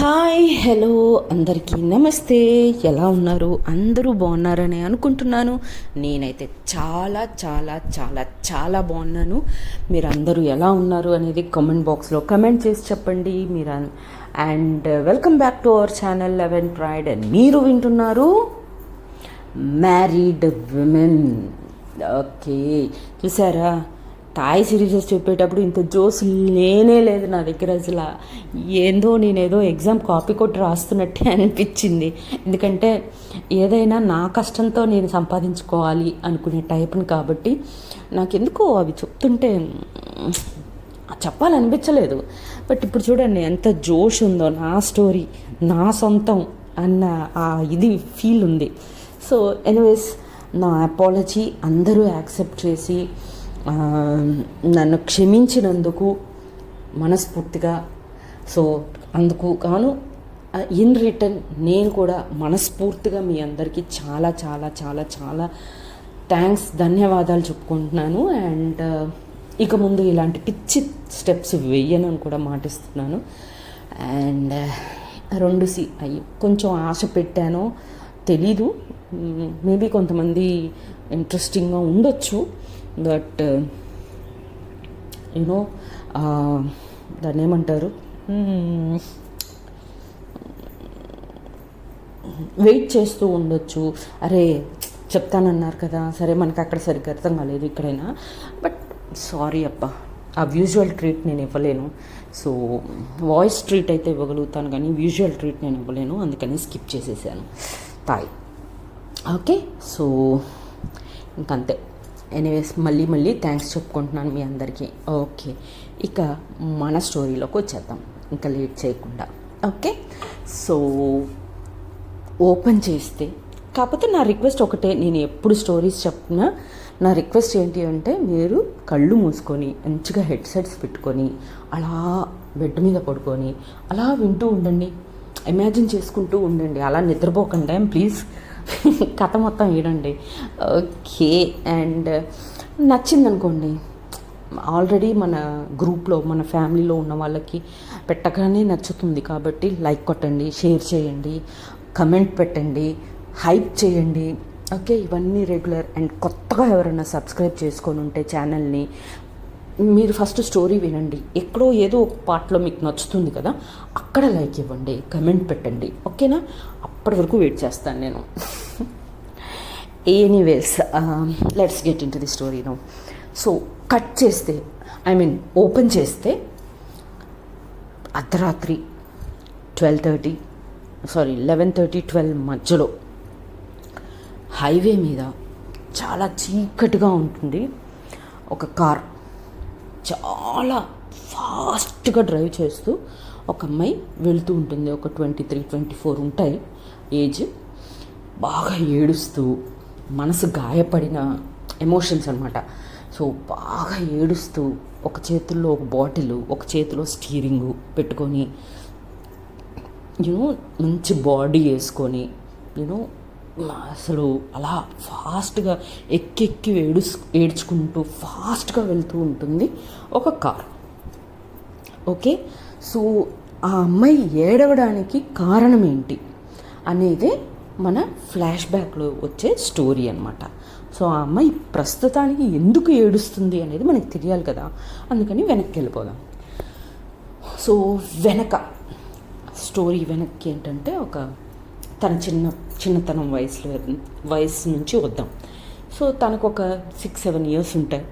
Hi hello అందరికీ నమస్తే. ఎలా ఉన్నారు? అందరూ బాగున్నారని అనుకుంటున్నాను. నేనైతే చాలా చాలా చాలా చాలా బాగున్నాను. మీరు అందరూ ఎలా ఉన్నారు అనేది కామెంట్ బాక్స్లో కమెంట్ చేసి చెప్పండి. And welcome back to our channel eleven pride. And మీరు వింటున్నారు మ్యారీడ్ విమెన్. ఓకే, చూసారా? తాయి సిరీసెస్ చెప్పేటప్పుడు ఇంత జోస్ లేనే లేదు నా దగ్గర. అసలు నేనేదో ఎగ్జామ్ కాపీ కొట్టి రాస్తున్నట్టే అనిపించింది. ఎందుకంటే ఏదైనా నా కష్టంతో నేను సంపాదించుకోవాలి అనుకునే టైప్ని కాబట్టి నాకెందుకో అవి చెప్తుంటే చెప్పాలనిపించలేదు. బట్ ఇప్పుడు చూడండి ఎంత జోష్ ఉందో, నా స్టోరీ నా సొంతం అన్న ఇది ఫీల్ ఉంది. సో ఎనీవేస్, నా అపాలజీ అందరూ యాక్సెప్ట్ చేసి నన్ను క్షమించినందుకు మనస్ఫూర్తిగా, సో అందుకు గాను ఇన్ రిటర్న్ నేను కూడా మనస్ఫూర్తిగా మీ అందరికీ చాలా చాలా చాలా చాలా థ్యాంక్స్, ధన్యవాదాలు చెప్పుకుంటున్నాను. అండ్ ఇక ముందు ఇలాంటి పిచ్చి స్టెప్స్ వెయ్యనని కూడా మాటిస్తున్నాను. అండ్ అయ్యి కొంచెం ఆశ పెట్టానో తెలీదు, మేబీ కొంతమంది ఇంట్రెస్టింగ్గా ఉండొచ్చు. బట్ యూనో దాన్ని ఏమంటారు, వెయిట్ చేస్తూ ఉండొచ్చు. అరే చెప్తానన్నారు కదా, సరే మనకు అక్కడ సరిగ్గా అర్థం కాలేదు ఇక్కడైనా. బట్ సారీ అబ్బా, ఆ విజువల్ ట్రీట్ నేను ఇవ్వలేను. సో వాయిస్ ట్రీట్ అయితే ఇవ్వగలుగుతాను కానీ విజువల్ ట్రీట్ నేను ఇవ్వలేను, అందుకని స్కిప్ చేసేసాను తాయి. ఓకే, సో ఇంకంతే. ఎనీవేస్, మళ్ళీ థ్యాంక్స్ చెప్పుకుంటున్నాను మీ అందరికీ. ఓకే, ఇక మన స్టోరీలోకి వచ్చేద్దాం ఇంకా లేట్ చేయకుండా. ఓకే, సో ఓపెన్ చేస్తే, కాకపోతే నా రిక్వెస్ట్ ఒకటే, నేను ఎప్పుడు స్టోరీస్ చెప్పినా నా రిక్వెస్ట్ ఏంటి అంటే, మీరు కళ్ళు మూసుకొని మంచిగా హెడ్సెట్స్ పెట్టుకొని అలా బెడ్ మీద పడుకొని అలా వింటూ ఉండండి, ఇమాజిన్ చేసుకుంటూ ఉండండి, అలా నిద్రపోకుండా ప్లీజ్. కథ మొత్తం వినండి. ఓకే, అండ్ నచ్చిందనుకోండి, ఆల్రెడీ మన గ్రూప్లో మన ఫ్యామిలీలో ఉన్న వాళ్ళకి పెట్టగానే నచ్చుతుంది కాబట్టి లైక్ కొట్టండి, షేర్ చేయండి, కమెంట్ పెట్టండి, హైప్ చేయండి. ఓకే, ఇవన్నీ రెగ్యులర్. అండ్ కొత్తగా ఎవరైనా సబ్స్క్రైబ్ చేసుకొని ఉంటే ఛానల్ని, మీరు ఫస్ట్ స్టోరీ వినండి, ఎక్కడో ఏదో ఒక పార్ట్లో మీకు నచ్చుతుంది కదా, అక్కడ లైక్ ఇవ్వండి, కమెంట్ పెట్టండి. ఓకేనా? అప్పటి వరకు వెయిట్ చేస్తాను నేను. Anyways, let's get in to the story now. So cut చేస్తే, ఓపెన్ చేస్తే అర్ధరాత్రి 11:30 12 మధ్యలో హైవే మీద చాలా చీకటిగా ఉంటుంది. ఒక కార్ చాలా ఫాస్ట్గా డ్రైవ్ చేస్తూ ఒక అమ్మాయి వెళుతూ ఉంటుంది. ఒక 23-24 ఉంటాయి ఏజ్. బాగా ఏడుస్తూ, మనసు గాయపడిన ఎమోషన్స్ అనమాట. సో బాగా ఏడుస్తూ, ఒక చేతుల్లో ఒక బాటిల్, ఒక చేతిలో స్టీరింగు పెట్టుకొని, మంచి బాడీ వేసుకొని, అసలు అలా ఫాస్ట్గా ఎక్కి ఏడ్చుకుంటూ ఫాస్ట్గా వెళ్తూ ఉంటుంది ఒక కార్. ఓకే, సో ఆ అమ్మాయి ఏడవడానికి కారణం ఏంటి అనేది మన ఫ్లాష్ బ్యాక్లో వచ్చే స్టోరీ అనమాట. సో ఆ అమ్మాయి ప్రస్తుతానికి ఎందుకు ఏడుస్తుంది అనేది మనకు తెలియాలి కదా, అందుకని వెనక్కి వెళ్ళిపోదాం. సో స్టోరీ వెనక్కి ఏంటంటే, తన చిన్నతనం వయసు నుంచి వద్దాం. సో తనకు ఒక 6-7 ఇయర్స్ ఉంటాయి.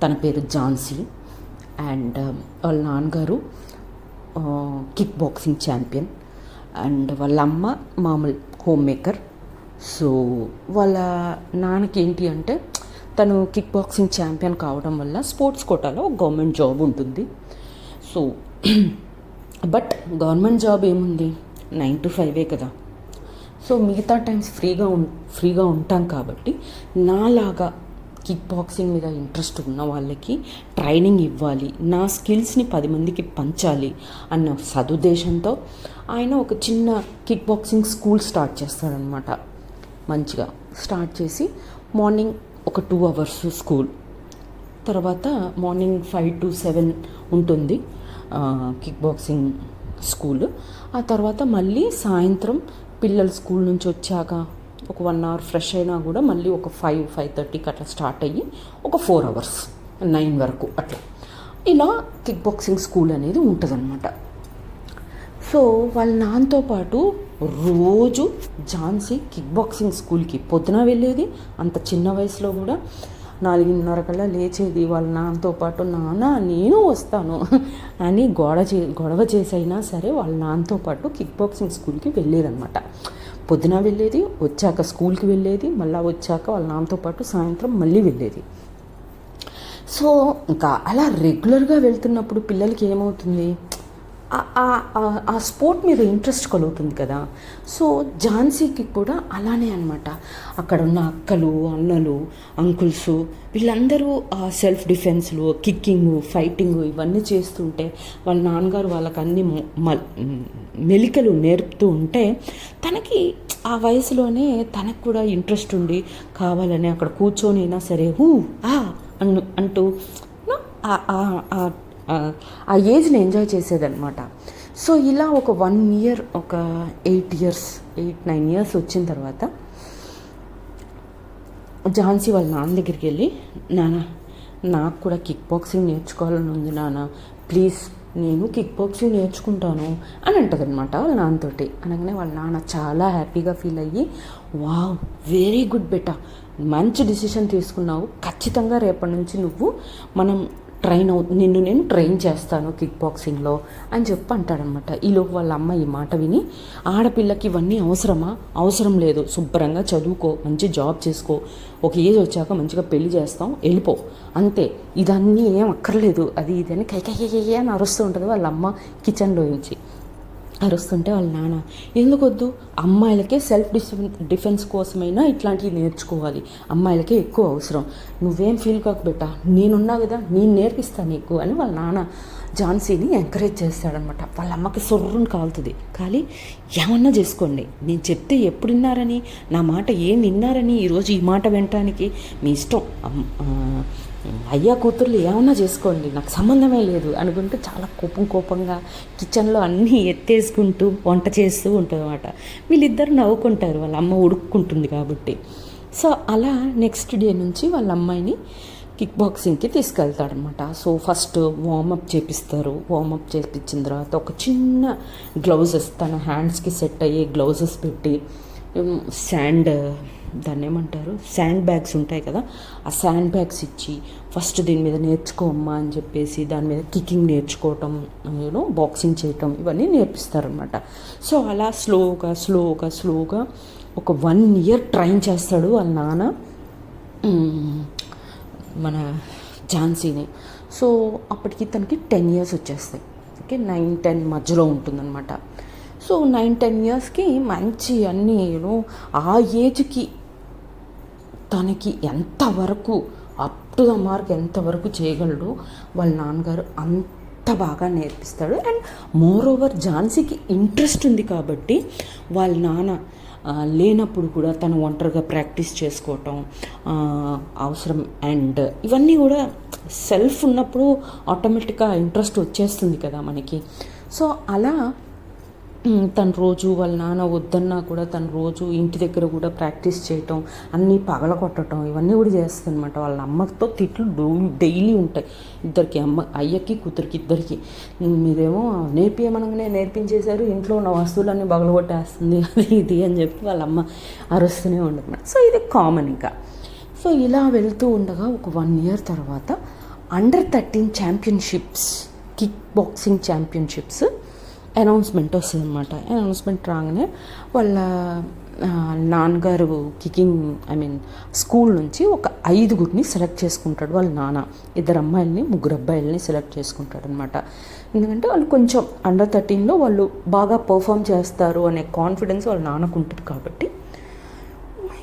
తన పేరు ఝాన్సీ. అండ్ వాళ్ళ నాన్నగారు కిక్ బాక్సింగ్ ఛాంపియన్, అండ్ వాళ్ళ అమ్మ మామూలు హోమ్ మేకర్. సో వాళ్ళ నాన్నకి ఏంటి అంటే, తను కిక్ బాక్సింగ్ ఛాంపియన్ కావడం వల్ల స్పోర్ట్స్ కోటాలో గవర్నమెంట్ జాబ్ ఉంటుంది. సో బట్ గవర్నమెంట్ జాబ్ ఏముంది, 9 to 5 కదా. సో మిగతా టైమ్స్ ఫ్రీగా ఉంటాం కాబట్టి, నాలాగా కిక్ బాక్సింగ్ మీద ఇంట్రెస్ట్ ఉన్న వాళ్ళకి ట్రైనింగ్ ఇవ్వాలి, నా స్కిల్స్ని 10 మందికి పంచాలి అన్న సదుద్దేశంతో ఆయన ఒక చిన్న కిక్ బాక్సింగ్ స్కూల్ స్టార్ట్ చేస్తాడనమాట. మంచిగా స్టార్ట్ చేసి మార్నింగ్ ఒక 2 hours స్కూల్, తర్వాత మార్నింగ్ 5 to 7 ఉంటుంది కిక్ బాక్సింగ్ స్కూల్. ఆ తర్వాత మళ్ళీ సాయంత్రం పిల్లలు స్కూల్ నుంచి వచ్చాక ఒక 1 అవర్ ఫ్రెష్ అయినా కూడా మళ్ళీ ఒక 5-5:30కి అట్లా స్టార్ట్ అయ్యి ఒక 4 అవర్స్ 9 వరకు అట్లా ఇలా కిక్ బాక్సింగ్ స్కూల్ అనేది ఉంటుందన్నమాట. సో వాళ్ళ నాన్నతో పాటు రోజు ఝాన్సీ కిక్ బాక్సింగ్ స్కూల్కి పొద్దున వెళ్ళేది. అంత చిన్న వయసులో కూడా 4:30 కల్లా లేచేది. వాళ్ళ నాన్నతో పాటు నాన్న నేను వస్తాను అని గొడవ చేసైనా సరే వాళ్ళ నాన్నతో పాటు కిక్ బాక్సింగ్ స్కూల్కి వెళ్ళేదన్నమాట. పొద్దున వెళ్ళేది, వచ్చాక స్కూల్కి వెళ్ళేది, మళ్ళీ వచ్చాక వాళ్ళ నాన్నతో పాటు సాయంత్రం మళ్ళీ వెళ్ళేది. సో ఇంకా అలా రెగ్యులర్గా వెళ్తున్నప్పుడు పిల్లలకి ఏమవుతుంది, ఆ స్పోర్ట్ మీద ఇంట్రెస్ట్ కలుగుతుంది కదా. సో ఝాన్సీకి కూడా అలానే అనమాట. అక్కడ ఉన్న అక్కలు, అన్నలు, అంకుల్స్ వీళ్ళందరూ ఆ సెల్ఫ్ డిఫెన్స్లు, కిక్కింగ్, ఫైటింగ్ ఇవన్నీ చేస్తుంటే వాళ్ళ నాన్నగారు వాళ్ళకి అన్ని మెలికలు నేర్పుతూ ఉంటే తనకి ఆ వయసులోనే తనకు కూడా ఇంట్రెస్ట్ ఉండి కావాలని అక్కడ కూర్చొని అయినా సరే అంటూ ఆ ఏజ్ని ఎంజాయ్ చేసేదన్నమాట. సో ఇలా ఒక 1 ఇయర్, ఒక 8-9 ఇయర్స్ వచ్చిన తర్వాత ఝాన్సీ వాళ్ళ నాన్న దగ్గరికి వెళ్ళి, నాన్న నాకు కూడా కిక్ బాక్సింగ్ నేర్చుకోవాలని ఉంది నాన్న, ప్లీజ్ నేను కిక్ బాక్సింగ్ నేర్చుకుంటాను అని అంటదనమాట వాళ్ళ నాన్నతోటి. అనగానే వాళ్ళ నాన్న చాలా హ్యాపీగా ఫీల్ అయ్యి, వావ్ వెరీ గుడ్ బెటా, మంచి డిసిషన్ తీసుకున్నావు, ఖచ్చితంగా రేపటి నుంచి మనం నిన్ను నేను ట్రైన్ చేస్తాను కిక్ బాక్సింగ్లో అని చెప్పి అంటాడనమాట. ఈలోపు వాళ్ళ అమ్మ ఈ మాట విని, ఆడపిల్లకి ఇవన్నీ అవసరమా, అవసరం లేదు, శుభ్రంగా చదువుకో, మంచి జాబ్ చేసుకో, ఒక ఏజ్ వచ్చాక మంచిగా పెళ్లి చేస్తాం, వెళ్ళిపో అంతే, ఇదన్నీ ఏం అక్కర్లేదు, అది ఇది అని కైకయ్యే అని అరుస్తూ ఉంటుంది వాళ్ళ అమ్మ కిచెన్లో నుంచి. అరుస్తుంటే వాళ్ళ నాన్న, ఎందుకొద్దు, అమ్మాయిలకే సెల్ఫ్ డిఫెన్స్ కోసమైనా ఇట్లాంటివి నేర్చుకోవాలి, అమ్మాయిలకే ఎక్కువ అవసరం, నువ్వేం ఫీల్ కాకు బెటా, నేనున్నా కదా, నేను నేర్పిస్తాను నీకు అని వాళ్ళ నాన్న ఝాన్సీని ఎంకరేజ్ చేస్తాడనమాట. వాళ్ళ అమ్మకి సొర్రుని కాలుతుంది. కానీ ఏమన్నా చేసుకోండి, నేను చెప్తే ఎప్పుడు విన్నారని, నా మాట ఏం విన్నారని ఈరోజు ఈ మాట వినటానికి మీ ఇష్టం, అయ్యా కూతుర్లు ఏమన్నా చేసుకోండి, నాకు సంబంధమే లేదు అనుకుంటూ చాలా కోపంగా కిచెన్లో అన్నీ ఎత్తేసుకుంటూ వంట చేస్తూ ఉంటుంది అన్నమాట. వీళ్ళిద్దరు నవ్వుకుంటారు, వాళ్ళ అమ్మ ఉడుక్కుంటుంది కాబట్టి. సో అలా నెక్స్ట్ డే నుంచి వాళ్ళ అమ్మాయిని కిక్ బాక్సింగ్కి తీసుకెళ్తాడనమాట. సో ఫస్ట్ వార్మప్ చేపిస్తారు. వార్మప్ చేపించిన తర్వాత ఒక చిన్న గ్లౌజెస్, తన హ్యాండ్స్కి సెట్ అయ్యే గ్లౌజెస్ పెట్టి, దాన్ని ఏమంటారు, శాండ్ బ్యాగ్స్ ఉంటాయి కదా, ఆ శాండ్ బ్యాగ్స్ ఇచ్చి ఫస్ట్ దీని మీద నేర్చుకోమ్మా అని చెప్పేసి దాని మీద కిక్కింగ్ నేర్చుకోవటం, బాక్సింగ్ చేయటం ఇవన్నీ నేర్పిస్తారనమాట. సో అలా స్లోగా ఒక 1 ఇయర్ ట్రైన్ చేస్తాడు వాళ్ళ నాన్న మన ఝాన్సీని. సో అప్పటికి తనకి 10 ఇయర్స్ వచ్చేస్తాయి. ఓకే, 9-10 మధ్యలో ఉంటుందన్నమాట. సో 9-10 ఇయర్స్కి మంచి అన్నీ ఆ ఏజ్కి తనకి ఎంతవరకు అప్ టు ద మార్క్ ఎంతవరకు చేయగలడో వాళ్ళ నాన్నగారు అంత బాగా నేర్పిస్తాడు. అండ్ మోర్ ఓవర్ ఝాన్సీకి ఇంట్రెస్ట్ ఉంది కాబట్టి వాళ్ళ నాన్న లేనప్పుడు కూడా తను ఒంటరిగా ప్రాక్టీస్ చేసుకోవటం అవసరం. అండ్ ఇవన్నీ కూడా సెల్ఫ్ ఉన్నప్పుడు ఆటోమేటిక్గా ఇంట్రెస్ట్ వచ్చేస్తుంది కదా మనకి. సో అలా తను రోజు వాళ్ళ నాన్న వద్దన్నా కూడా తను రోజు ఇంటి దగ్గర కూడా ప్రాక్టీస్ చేయటం, అన్నీ పగలగొట్టడం ఇవన్నీ కూడా చేస్తుంది అనమాట. వాళ్ళ అమ్మతో తిట్లు డైలీ ఉంటాయి ఇద్దరికి, అయ్యకి కూతురికి ఇద్దరికి. మీరేమో నేర్పించమనగానే నేర్పించేశారు, ఇంట్లో ఉన్న వస్తువులన్నీ పగలగొట్టేస్తుంది, అది ఇది అని చెప్పి వాళ్ళ అమ్మ అరుస్తూనే ఉండదు. సో ఇది కామన్ ఇంకా. సో ఇలా వెళ్తూ ఉండగా ఒక 1 ఇయర్ తర్వాత Under-13 championships, kick boxing championships announcement వస్తుంది అనమాట. అనౌన్స్మెంట్ రాగానే వాళ్ళ నాన్నగారు స్కూల్ నుంచి ఒక 5గురిని సెలెక్ట్ చేసుకుంటాడు వాళ్ళ నాన్న. 2 అమ్మాయిలని 3 అబ్బాయిలని సెలెక్ట్ చేసుకుంటాడు అనమాట. ఎందుకంటే వాళ్ళు కొంచెం Under-13లో వాళ్ళు బాగా పర్ఫామ్ చేస్తారు అనే కాన్ఫిడెన్స్ వాళ్ళ నాన్నకు ఉంటుంది కాబట్టి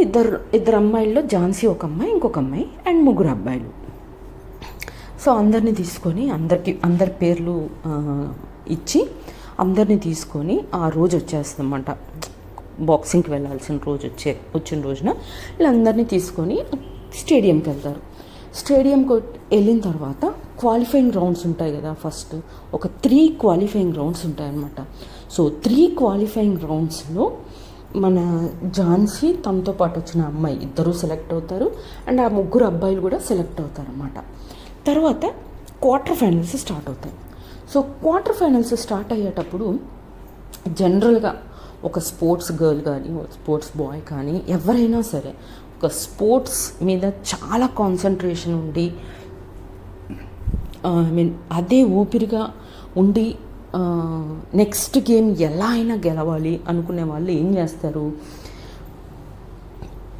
ఇద్దరు అమ్మాయిల్లో ఝాన్సీ ఒక అమ్మాయి, ఇంకొక అమ్మాయి, అండ్ 3 అబ్బాయిలు. సో అందరినీ తీసుకొని అందరి పేర్లు ఇచ్చి అందరినీ తీసుకొని ఆ రోజు వచ్చేస్తుందన్నమాట. బాక్సింగ్కి వెళ్ళాల్సిన రోజు వచ్చిన రోజున వీళ్ళందరినీ తీసుకొని స్టేడియంకి వెళ్తారు. స్టేడియంకి వెళ్ళిన తర్వాత క్వాలిఫైయింగ్ రౌండ్స్ ఉంటాయి కదా, ఫస్ట్ ఒక 3 క్వాలిఫైయింగ్ రౌండ్స్ ఉంటాయన్నమాట. సో 3 క్వాలిఫైయింగ్ రౌండ్స్లో మన ఝాన్సీ, తనతో పాటు వచ్చిన అమ్మాయి ఇద్దరూ సెలెక్ట్ అవుతారు. అండ్ ఆ 3 అబ్బాయిలు కూడా సెలెక్ట్ అవుతారు అన్నమాట. తర్వాత క్వార్టర్ ఫైనల్స్ స్టార్ట్ అవుతాయి. సో క్వార్టర్ ఫైనల్స్ స్టార్ట్ అయ్యేటప్పుడు జనరల్గా ఒక స్పోర్ట్స్ గర్ల్ కానీ స్పోర్ట్స్ బాయ్ కానీ ఎవరైనా సరే ఒక స్పోర్ట్స్ మీద చాలా కాన్సన్ట్రేషన్ ఉండి అదే ఊపిరిగా ఉండి నెక్స్ట్ గేమ్ ఎలా అయినా గెలవాలి అనుకునే వాళ్ళు ఏం చేస్తారు,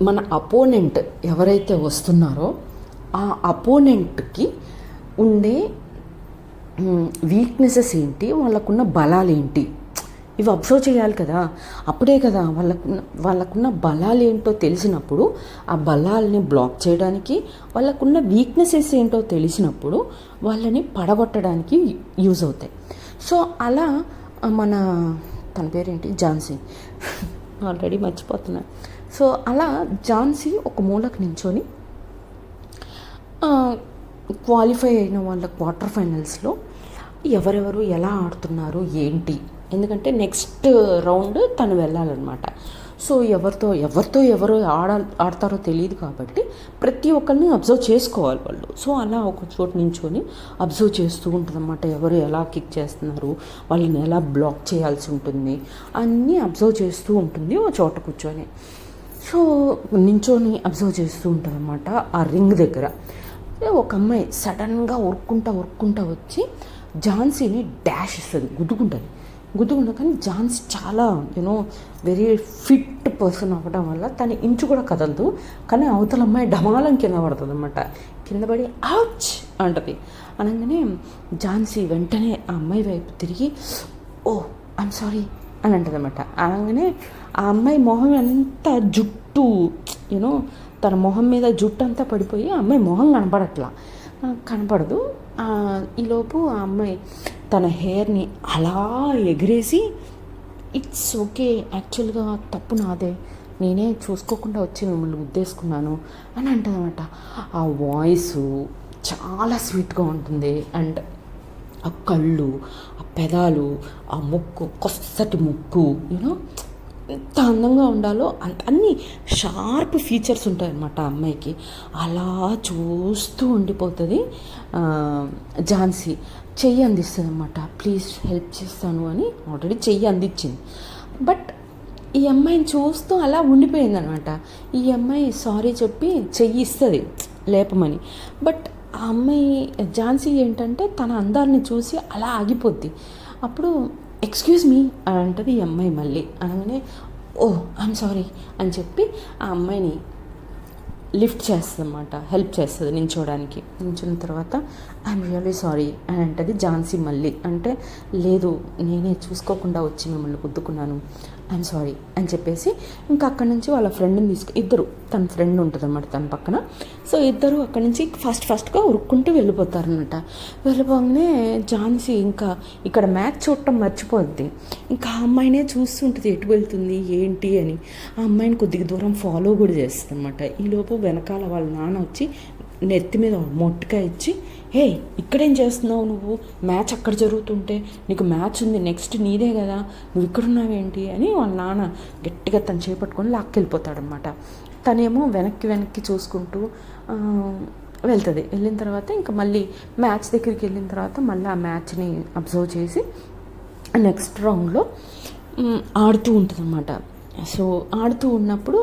మన అపోనెంట్ ఎవరైతే వస్తున్నారో ఆ అపోనెంట్కి ఉండే వీక్నెసెస్ ఏంటి, వాళ్ళకున్న బలాలు ఏంటి, ఇవి అబ్జర్వ్ చేయాలి కదా. అప్పుడే కదా వాళ్ళకున్న బలాలు ఏంటో తెలిసినప్పుడు ఆ బలాలని బ్లాక్ చేయడానికి, వాళ్ళకున్న వీక్నెసెస్ ఏంటో తెలిసినప్పుడు వాళ్ళని పడగొట్టడానికి యూజ్ అవుతాయి. సో అలా తన పేరేంటి, ఝాన్సీ, ఆల్రెడీ మర్చిపోతున్నా. సో అలా ఝాన్సీ ఒక మూలకు నించొని క్వాలిఫై అయిన వాళ్ళ క్వార్టర్ ఫైనల్స్లో ఎవరెవరు ఎలా ఆడుతున్నారు ఏంటి, ఎందుకంటే నెక్స్ట్ రౌండ్ తను వెళ్ళాలన్నమాట. సో ఎవరు ఆడతారో తెలియదు కాబట్టి ప్రతి ఒక్కరిని అబ్జర్వ్ చేసుకోవాలి వాళ్ళు. సో అలా ఒక చోటు నించొని అబ్జర్వ్ చేస్తూ ఉంటుంది అన్నమాట. ఎవరు ఎలా కిక్ చేస్తున్నారు, వాళ్ళని ఎలా బ్లాక్ చేయాల్సి ఉంటుంది అన్నీ అబ్జర్వ్ చేస్తూ ఉంటుంది ఒక చోట కూర్చొని. సో నించొని అబ్జర్వ్ చేస్తూ ఉంటుంది అన్నమాట. ఆ రింగ్ దగ్గర ఒక అమ్మాయి సడన్గా ఉరుక్కుంటా వచ్చి ఝాన్సీని డాష్ ఇస్తుంది, గుద్దుకుంటుంది. కానీ ఝాన్సీ చాలా వెరీ ఫిట్ పర్సన్ అవ్వడం వల్ల తన ఇంచు కూడా కదలదు. కానీ అవతల అమ్మాయి డమాలం కింద పడుతుంది అన్నమాట. కింద పడి అవుచ్ అంటది. అనగానే ఝాన్సీ వెంటనే ఆ అమ్మాయి వైపు తిరిగి ఓ ఐఎమ్ సారీ అని అంటుంది అన్నమాట. అనగానే ఆ అమ్మాయి మొహం ఎంత జుట్టు తన మొహం మీద జుట్టు అంతా పడిపోయి ఆ అమ్మాయి మొహం కనపడదు. ఈలోపు ఆ అమ్మాయి తన హెయిర్ని అలా ఎగిరేసి ఇట్స్ ఓకే, యాక్చువల్గా తప్పు నాదే, నేనే చూసుకోకుండా వచ్చి మిమ్మల్ని గుద్దేసుకున్నాను అని అంటుంది అనమాట. ఆ వాయిస్ చాలా స్వీట్గా ఉంటుంది. అండ్ ఆ కళ్ళు, ఆ పెదాలు, ఆ ముక్కు, కొత్తటి ముక్కు ఎంత అందంగా ఉండాలో అన్ని షార్ప్ ఫీచర్స్ ఉంటాయన్నమాట ఆ అమ్మాయికి. అలా చూస్తూ ఉండిపోతుంది. ఝాన్సీ చెయ్యి అందిస్తుంది అన్నమాట. ప్లీజ్ హెల్ప్ చేస్తాను అని ఆల్రెడీ చెయ్యి అందించింది. బట్ ఈ అమ్మాయిని చూస్తూ అలా ఉండిపోయింది అనమాట. ఈ అమ్మాయి సారీ చెప్పి చెయ్యి ఇస్తుంది లేపమని. బట్ ఆ అమ్మాయి ఝాన్సీ ఏంటంటే తన అందాన్ని చూసి అలా ఆగిపోద్ది. అప్పుడు ఎక్స్క్యూజ్ మీ అని అంటది ఈ అమ్మాయి మళ్ళీ. అనగానే ఓ ఐఎమ్ సారీ అని చెప్పి ఆ అమ్మాయిని లిఫ్ట్ చేస్తుంది అన్నమాట, హెల్ప్ చేస్తుంది నించున్న తర్వాత ఐఎమ్ రియల్లీ సారీ అని అంటది ఝాన్సీ మళ్ళీ. అంటే లేదు, నేనే చూసుకోకుండా వచ్చి మిమ్మల్ని గుద్దుకున్నాను, ఐఎమ్ సారీ అని చెప్పేసి ఇంకా అక్కడి నుంచి వాళ్ళ ఫ్రెండ్ని ఇద్దరు, తన ఫ్రెండ్ ఉంటుంది అన్నమాట తన పక్కన. సో ఇద్దరు అక్కడి నుంచి ఫస్ట్గా ఉరుక్కుంటూ వెళ్ళిపోతారనమాట. వెళ్ళిపోగానే ఝాన్సీ ఇంకా ఇక్కడ మ్యాచ్ చూడటం మర్చిపోద్ది. ఇంకా ఆ అమ్మాయినే చూస్తుంటుంది ఎటు వెళ్తుంది ఏంటి అని. ఆ అమ్మాయిని కొద్దిగా దూరం ఫాలో కూడా చేస్తుంది అనమాట. ఈలోపు వెనకాల వాళ్ళ నాన్న వచ్చి నెత్తి మీద మొట్టికాయ ఇచ్చి, హే ఇక్కడేం చేస్తున్నావు నువ్వు, మ్యాచ్ అక్కడ జరుగుతుంటే, నీకు మ్యాచ్ ఉంది నెక్స్ట్ నీదే కదా, నువ్వు ఇక్కడున్నావేంటి అని వాళ్ళ నాన్న గట్టిగా తను చేపట్టుకొని లాక్కెళ్ళిపోతాడనమాట. తనేమో వెనక్కి చూసుకుంటూ వెళ్తుంది. వెళ్ళిన తర్వాత ఇంకా మళ్ళీ మ్యాచ్ దగ్గరికి వెళ్ళిన తర్వాత మళ్ళీ ఆ మ్యాచ్ని అబ్జర్వ్ చేసి నెక్స్ట్ రౌండ్లో ఆడుతూ ఉంటుంది అన్నమాట. సో ఆడుతూ ఉన్నప్పుడు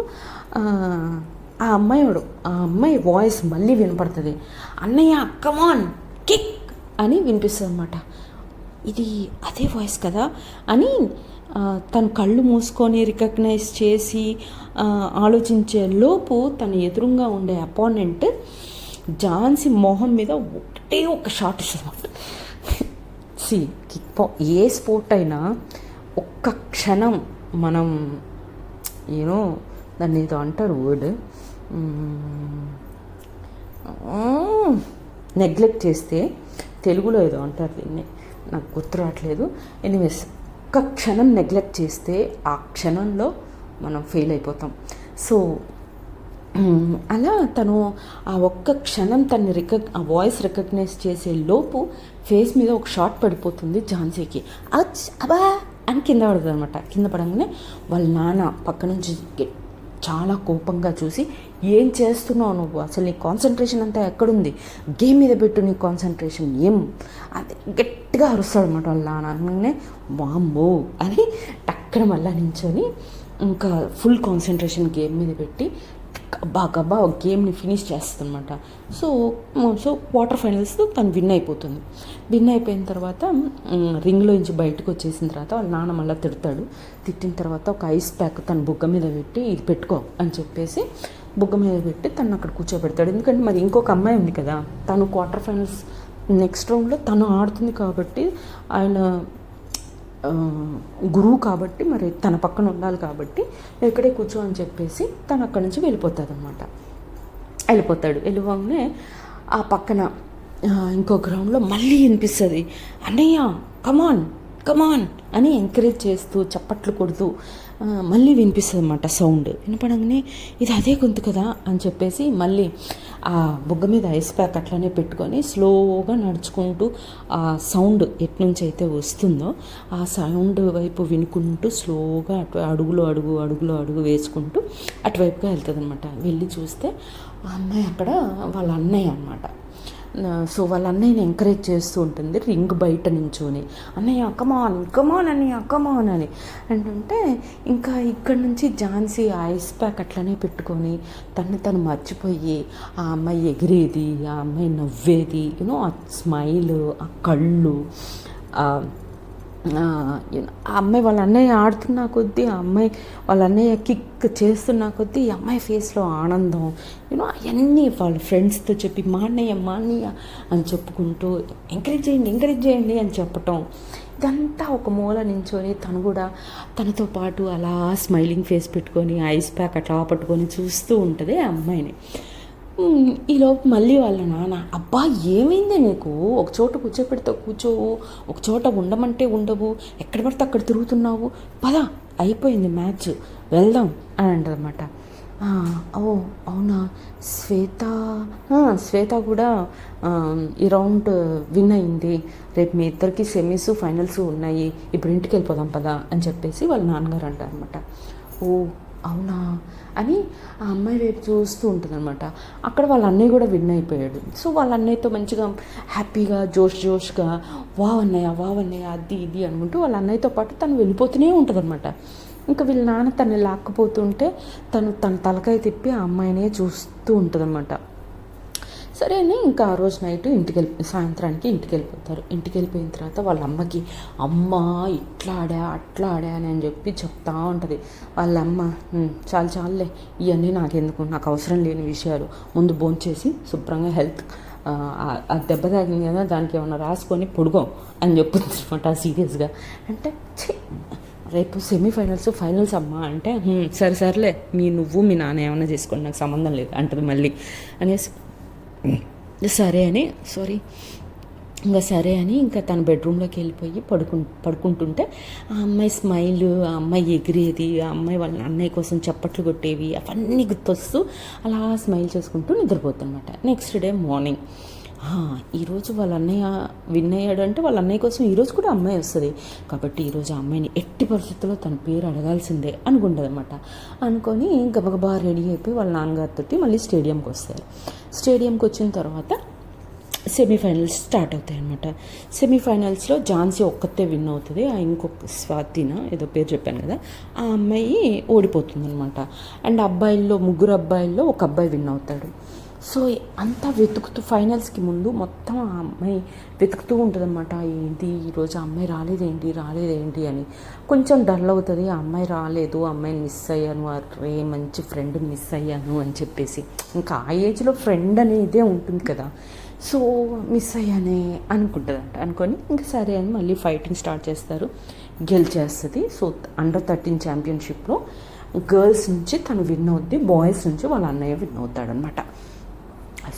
ఆ అమ్మాయి వాయిస్ మళ్ళీ వినపడుతుంది. అన్నయ్య కమాన్ కిక్ అని వినిపిస్తుంది అన్నమాట. ఇది అదే వాయిస్ కదా అని తను కళ్ళు మూసుకొని రికగ్నైజ్ చేసి ఆలోచించే లోపు తన ఎదురుగా ఉండే అపోనెంట్ ఝాన్సీ మొహం మీద ఒకటే ఒక షాట్ ఇస్తుంది. ఏ స్పోర్ట్ అయినా ఒక్క క్షణం మనం దాన్ని ఏదో అంటారు వర్డ్, నెగ్లెక్ట్ చేస్తే తెలుగులో ఏదో అంటారు దీన్ని, నాకు గుర్తు రావట్లేదు. ఎనీవేస్ ఒక్క క్షణం నెగ్లెక్ట్ చేస్తే ఆ క్షణంలో మనం ఫెయిల్ అయిపోతాం. సో అలా తను ఆ ఒక్క క్షణం తన్ని ఆ వాయిస్ రికగ్నైజ్ చేసే లోపు ఫేస్ మీద ఒక షాట్ పడిపోతుంది ఝాన్సీకి. అబా అని కింద పడుతుంది అనమాట. కింద పడంగానే వాళ్ళ నాన్న పక్క నుంచి చాలా కోపంగా చూసి, ఏం చేస్తున్నావు నువ్వు, అసలు నీ కాన్సన్ట్రేషన్ అంతా ఎక్కడుంది, గేమ్ మీద పెట్టు నీ కాన్సన్ట్రేషన్, ఏం అది గట్టిగా అరుస్తాడు అనమాట వాళ్ళ నాన్న. అనగానే వామ్మో అని టక్కన మళ్ళా నించొని ఇంకా ఫుల్ కాన్సన్ట్రేషన్ గేమ్ మీద పెట్టి గబ్బా గేమ్ని ఫినిష్ చేస్తుందన్నమాట. సో క్వార్టర్ ఫైనల్స్లో తను విన్ అయిపోతుంది. విన్ అయిపోయిన తర్వాత రింగ్లో నుంచి బయటకు వచ్చేసిన తర్వాత వాళ్ళ నాన్న మళ్ళీ తిడతాడు. తిట్టిన తర్వాత ఒక ఐస్ ప్యాక్ తన బుగ్గ మీద పెట్టి, ఇది పెట్టుకో అని చెప్పేసి బుగ్గ మీద పెట్టి తను అక్కడ కూర్చోబెడతాడు. ఎందుకంటే మరి ఇంకొక అమ్మాయి ఉంది కదా, తను క్వార్టర్ ఫైనల్స్ నెక్స్ట్ రౌండ్లో తను ఆడుతుంది కాబట్టి, ఆయన గురువు కాబట్టి మరి తన పక్కన ఉండాలి కాబట్టి ఇక్కడే కూర్చో అని చెప్పేసి తను అక్కడి నుంచి వెళ్ళిపోగానే ఆ పక్కన ఇంకో గ్రౌండ్లో మళ్ళీ వినిపిస్తుంది, అన్నయ్య కమాన్ కమాన్ అని ఎంకరేజ్ చేస్తూ చప్పట్లు కొడుతూ మళ్ళీ వినిపిస్తుంది అన్నమాట సౌండ్. వినపడంగానే ఇది అదే గొంతు కదా అని చెప్పేసి మళ్ళీ ఆ బుగ్గ మీద ఐస్ ప్యాక్ అట్లనే పెట్టుకొని స్లోగా నడుచుకుంటూ ఆ సౌండ్ ఎట్నుంచి అయితే వస్తుందో ఆ సౌండ్ వైపు వినుకుంటూ స్లోగా అడుగులో అడుగు వేసుకుంటూ అటువైపుగా వెళ్తుంది అనమాట. వెళ్ళి చూస్తే ఆ అమ్మాయి అక్కడ వాళ్ళ అన్నయ్య అనమాట. సో వాళ్ళ అన్నయ్యని ఎంకరేజ్ చేస్తూ ఉంటుంది రింగ్ బయట నించోని, అన్నయ్య కమాన్ అన్నయ్య కమాన్ అని అంటుంటే, ఇంకా ఇక్కడి నుంచి ఝాన్సీ ఐస్ ప్యాక్ అట్లనే పెట్టుకొని తను మర్చిపోయి ఆ అమ్మాయి ఎగిరేది, ఆ అమ్మాయి నవ్వేది, ఆ స్మైల్, ఆ కళ్ళు, ఆ అమ్మాయి వాళ్ళ అన్నయ్య ఆడుతున్న కొద్దీ, ఆ అమ్మాయి వాళ్ళ అన్నయ్య కిక్ చేస్తున్న కొద్దీ ఈ అమ్మాయి ఫేస్లో ఆనందం, అవన్నీ వాళ్ళ ఫ్రెండ్స్తో చెప్పి మా అన్నయ్య అని చెప్పుకుంటూ ఎంకరేజ్ చేయండి అని చెప్పటం, ఇదంతా ఒక మూల నించొని తను కూడా తనతో పాటు అలా స్మైలింగ్ ఫేస్ పెట్టుకొని ఐస్ ప్యాక్ అట్లా పట్టుకొని చూస్తూ ఉంటుంది ఆ అమ్మాయిని. ఈలోపు మళ్ళీ వాళ్ళ నాన్న, అబ్బా ఏమైంది నీకు, ఒక చోట కూర్చోపెడితే కూర్చోవు, ఒక చోట ఉండమంటే ఉండవు, ఎక్కడ పడితే అక్కడ తిరుగుతున్నావు, పద అయిపోయింది మ్యాచ్ వెళ్దాం అని అంటదన్నమాట. ఓ అవునా, శ్వేత కూడా ఈ రౌండ్ విన్ అయింది, రేపు మీ ఇద్దరికి సెమీస్ ఫైనల్స్ ఉన్నాయి, ఇప్పుడు ఇంటికి వెళ్ళిపోదాం పదా అని చెప్పేసి వాళ్ళ నాన్నగారు అంటారనమాట. ఓ అవునా అని ఆ అమ్మాయి వైపు చూస్తూ ఉంటుంది అనమాట. అక్కడ వాళ్ళ అన్నయ్య కూడా విన్ అయిపోయాడు. సో వాళ్ళ అన్నయ్యతో మంచిగా హ్యాపీగా జోష్గా వావ్ అన్నయ్య అది ఇది అనుకుంటూ వాళ్ళ అన్నయ్యతో పాటు తను వెళ్ళిపోతూనే ఉంటుంది అనమాట. ఇంకా వీళ్ళ నాన్న తను లాక్కపోతుంటే తన తలకాయ తిప్పి ఆ అమ్మాయినే చూస్తూ ఉంటుంది అనమాట. సరే అని ఇంకా ఆ రోజు నైట్ సాయంత్రానికి ఇంటికి వెళ్ళిపోతారు. ఇంటికి వెళ్ళిపోయిన తర్వాత వాళ్ళ అమ్మకి, అమ్మ ఇట్లా ఆడా అని చెప్పి చెప్తా ఉంటుంది వాళ్ళ అమ్మ. చాలులే ఇవన్నీ నాకు అవసరం లేని విషయాలు, ముందు భోంచేసి శుభ్రంగా హెల్త్ ఆ దెబ్బ తాగింది కదా దానికి ఏమన్నా రాసుకొని పొడుగో అని చెప్తుంది అనమాట సీరియస్గా. అంటే రేపు ఫైనల్స్ అమ్మా అంటే, సరేలే నువ్వు మీ నాన్న ఏమన్నా చేసుకోండి, నాకు సంబంధం లేదు అంటుంది మళ్ళీ అనేసి సరే అని ఇంకా తన బెడ్రూమ్లోకి వెళ్ళిపోయి పడుకుంటుంటే ఆ అమ్మాయి స్మైల్, ఆ అమ్మాయి ఎగిరేది, ఆ అమ్మాయి వాళ్ళ అన్నయ్య కోసం చప్పట్లు కొట్టేవి అవన్నీ గుర్తొస్తూ అలా స్మైల్ చేసుకుంటూ నిద్రపోతుందన్నమాట. నెక్స్ట్ డే మార్నింగ్ ఈరోజు వాళ్ళ అన్నయ్య విన్ అయ్యాడంటే వాళ్ళ అన్నయ్య కోసం ఈరోజు కూడా అమ్మాయి వస్తుంది కాబట్టి ఈరోజు ఆ అమ్మాయిని ఎట్టి పరిస్థితుల్లో తన పేరు అడగాల్సిందే అనుకుంటుంది అనమాట. అనుకొని గబగబా రెడీ అయిపోయి వాళ్ళ నాన్నగారితో మళ్ళీ స్టేడియంకి వస్తారు. స్టేడియంకి వచ్చిన తర్వాత సెమీఫైనల్స్ స్టార్ట్ అవుతాయి అన్నమాట. సెమీఫైనల్స్లో ఝాన్సీ ఒక్కతే విన్ అవుతుంది. ఇంకొక స్వాతిన ఏదో పేరు చెప్పాను కదా, ఆ అమ్మాయి ఓడిపోతుంది అనమాట. అండ్ ముగ్గురు అబ్బాయిల్లో ఒక అబ్బాయి విన్ అవుతాడు. సో అంతా వెతుకుతూ ఫైనల్స్కి ముందు మొత్తం ఆ అమ్మాయి వెతుకుతూ ఉంటుంది అనమాట. ఏంటి ఈరోజు ఆ అమ్మాయి రాలేదేంటి అని కొంచెం డల్ అవుతుంది. ఆ అమ్మాయి రాలేదు, ఆ అమ్మాయిని మిస్ అయ్యాను, అరే మంచి ఫ్రెండ్ని మిస్ అయ్యాను అని చెప్పేసి, ఇంకా ఆ ఏజ్లో ఫ్రెండ్ అనేదే ఉంటుంది కదా, సో మిస్ అయ్యానే అనుకొని ఇంకా సరే అని మళ్ళీ ఫైటింగ్ స్టార్ట్ చేస్తారు. గెలిచేస్తుంది. సో అండర్-13 ఛాంపియన్షిప్లో గర్ల్స్ నుంచి తను విన్ అవుద్ది, బాయ్స్ నుంచి వాళ్ళ అన్నయ్య విన్ అవుతాడనమాట.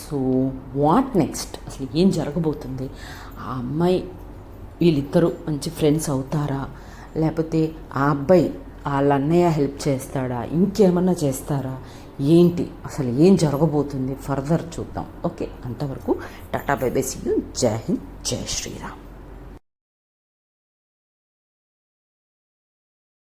సో వాట్ నెక్స్ట్, అసలు ఏం జరగబోతుంది, ఆ అమ్మాయి వీళ్ళిద్దరూ మంచి ఫ్రెండ్స్ అవుతారా, లేకపోతే ఆ అబ్బాయి వాళ్ళ అన్నయ్య హెల్ప్ చేస్తాడా, ఇంకేమన్నా చేస్తారా, ఏంటి అసలు ఏం జరగబోతుంది ఫర్దర్ చూద్దాం. ఓకే, అంతవరకు tata bye bye, see you, జై హింద్, జై శ్రీరామ్.